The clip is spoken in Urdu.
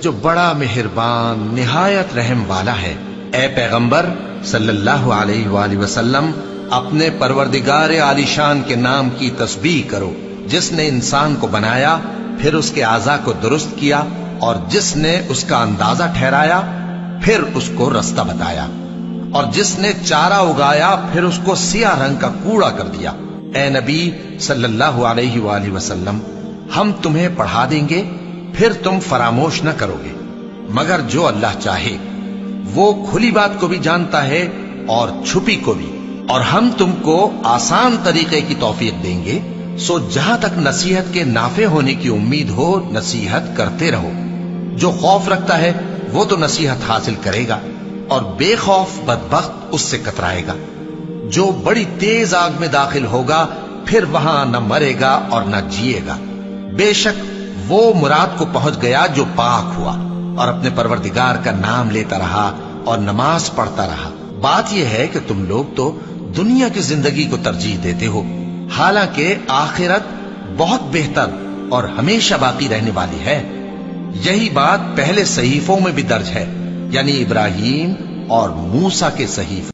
جو بڑا مہربان نہایت رحم والا ہے۔ اے پیغمبر صلی اللہ علیہ وآلہ وسلم، اپنے پروردگار عالی شان کے نام کی تسبیح کرو، جس نے انسان کو بنایا، پھر اس کے اعضاء کو درست کیا، اور جس نے اس کا اندازہ ٹھہرایا، پھر اس کو رستہ بتایا، اور جس نے چارہ اگایا، پھر اس کو سیاہ رنگ کا کوڑا کر دیا۔ اے نبی صلی اللہ علیہ وآلہ وسلم، ہم تمہیں پڑھا دیں گے، پھر تم فراموش نہ کرو گے، مگر جو اللہ چاہے۔ وہ کھلی بات کو بھی جانتا ہے اور چھپی کو بھی، اور ہم تم کو آسان طریقے کی توفیق دیں گے، سو جہاں تک نصیحت کے نافع ہونے کی امید ہو نصیحت کرتے رہو۔ جو خوف رکھتا ہے وہ تو نصیحت حاصل کرے گا، اور بے خوف بدبخت اس سے کترائے گا۔ جو بڑی تیز آگ میں داخل ہوگا، پھر وہاں نہ مرے گا اور نہ جیے گا۔ بے شک وہ مراد کو پہنچ گیا جو پاک ہوا، اور اپنے پروردگار کا نام لیتا رہا اور نماز پڑھتا رہا۔ بات یہ ہے کہ تم لوگ تو دنیا کی زندگی کو ترجیح دیتے ہو، حالانکہ آخرت بہت بہتر اور ہمیشہ باقی رہنے والی ہے۔ یہی بات پہلے صحیفوں میں بھی درج ہے، یعنی ابراہیم اور موسیٰ کے صحیفے۔